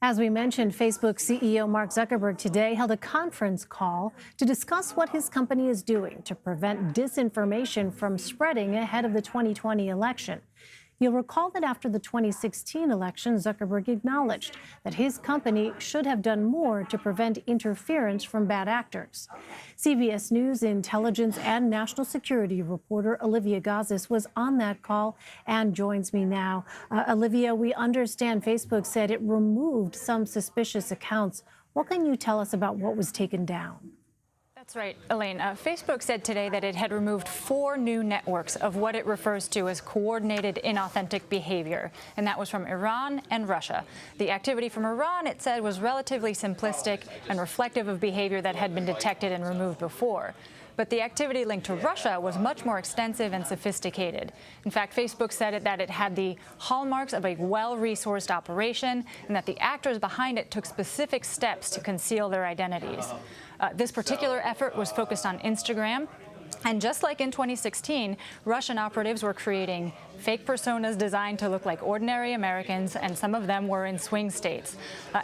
As we mentioned, Facebook CEO Mark Zuckerberg today held a conference call to discuss what his company is doing to prevent disinformation from spreading ahead of the 2020 election. You'll recall that after the 2016 election, Zuckerberg acknowledged that his company should have done more to prevent interference from bad actors. CBS News intelligence and national security reporter Olivia Gazis was on that call and joins me now. Olivia, we understand Facebook said it removed some suspicious accounts. What can you tell us about what was taken down? That's right, Elaine. Facebook said today that it had removed 4 new networks of what it refers to as coordinated inauthentic behavior, and that was from Iran and Russia. The activity from Iran, it said, was relatively simplistic and reflective of behavior that had been detected and removed before. But the activity linked to Russia was much more extensive and sophisticated. In fact, Facebook said that it had the hallmarks of a well-resourced operation and that the actors behind it took specific steps to conceal their identities. This particular effort was focused on Instagram. And just like in 2016, Russian operatives were creating fake personas designed to look like ordinary Americans, and some of them were in swing states.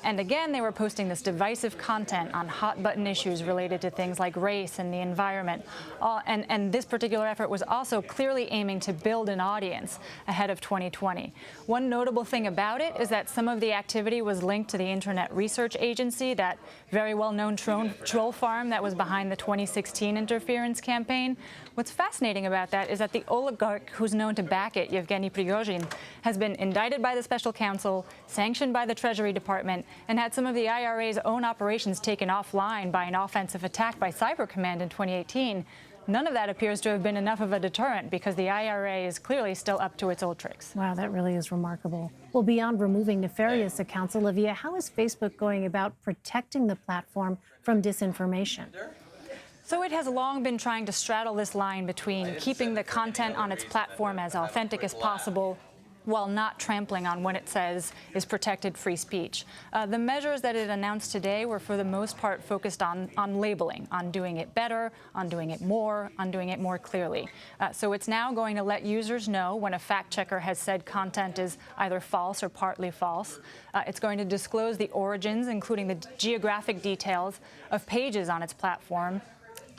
And again, they were posting this divisive content on hot-button issues related to things like race and the environment. And this particular effort was also clearly aiming to build an audience ahead of 2020. One notable thing about it is that some of the activity was linked to the Internet Research Agency, that very well-known troll farm that was behind the 2016 interference campaign. What's fascinating about that is that the oligarch who's known to back it, Yevgeny Prigozhin, has been indicted by the special counsel, sanctioned by the Treasury Department, and had some of the IRA's own operations taken offline by an offensive attack by Cyber Command in 2018. None of that appears to have been enough of a deterrent because the IRA is clearly still up to its old tricks. Wow, that really is remarkable. Well, beyond removing nefarious accounts, Olivia, how is Facebook going about protecting the platform from disinformation? So it has long been trying to straddle this line between keeping the content on its platform as authentic as possible while not trampling on what it says is protected free speech. The measures that it announced today were for the most part focused on labeling, on doing it better, on doing it more clearly. So it's now going to let users know when a fact checker has said content is either false or partly false. It's going to disclose the origins, including the geographic details of pages on its platform.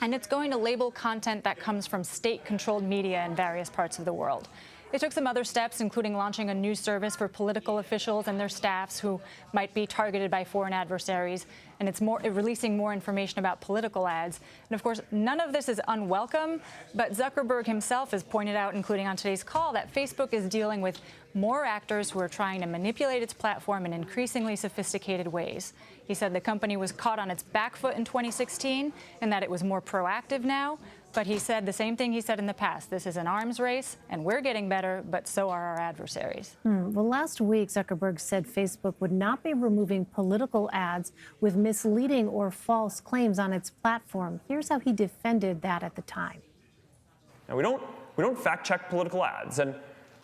And it's going to label content that comes from state-controlled media in various parts of the world. It took some other steps, including launching a news service for political officials and their staffs who might be targeted by foreign adversaries, and it's releasing more information about political ads. And of course, none of this is unwelcome, but Zuckerberg himself has pointed out, including on today's call, that Facebook is dealing with more actors who are trying to manipulate its platform in increasingly sophisticated ways. He said the company was caught on its back foot in 2016 and that it was more proactive now. But he said the same thing he said in the past. This is an arms race, and we're getting better, but so are our adversaries. Well, last week, Zuckerberg said Facebook would not be removing political ads with misleading or false claims on its platform. Here's how he defended that at the time. Now, we don't fact-check political ads, and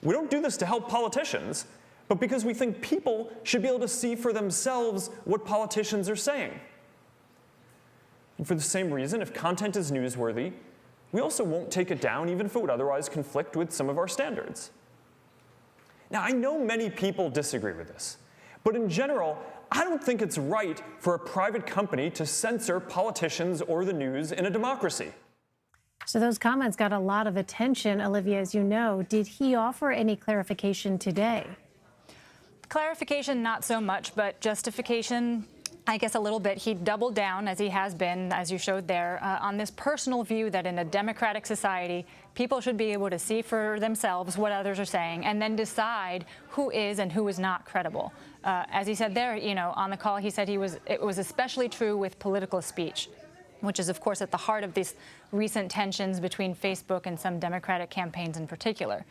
we don't do this to help politicians, but because we think people should be able to see for themselves what politicians are saying. And for the same reason, if content is newsworthy, we also won't take it down even if it would otherwise conflict with some of our standards. Now, I know many people disagree with this, but in general, I don't think it's right for a private company to censor politicians or the news in a democracy. So those comments got a lot of attention, Olivia, as you know. Did he offer any clarification today? Clarification, not so much, but justification, I guess a little bit. He doubled down, as he has been, as you showed there, on this personal view that in a democratic society, people should be able to see for themselves what others are saying and then decide who is and who is not credible. As he said there, on the call, he said it was especially true with political speech, which is, of course, at the heart of these recent tensions between Facebook and some Democratic campaigns in particular.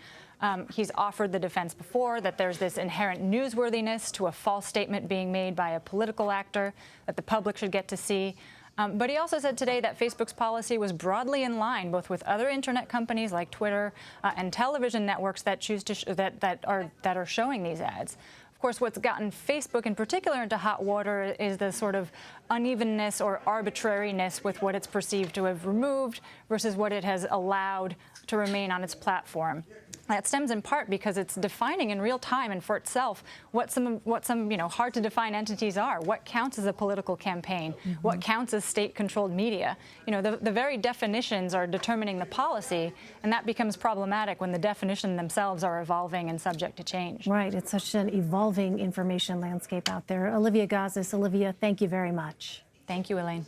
He's offered the defense before that there's this inherent newsworthiness to a false statement being made by a political actor that the public should get to see. But he also said today that Facebook's policy was broadly in line both with other internet companies like Twitter and television networks that choose to that are showing these ads. Of course, what's gotten Facebook in particular into hot water is the sort of unevenness or arbitrariness with what it's perceived to have removed versus what it has allowed to remain on its platform. That stems in part because it's defining in real time and for itself what some hard to define entities are. What counts as a political campaign? What counts as state-controlled media? The very definitions are determining the policy, and that becomes problematic when the definitions themselves are evolving and subject to change. Right. It's such an evolving information landscape out there. Olivia Gazis. Olivia, thank you very much. Thank you, Elaine.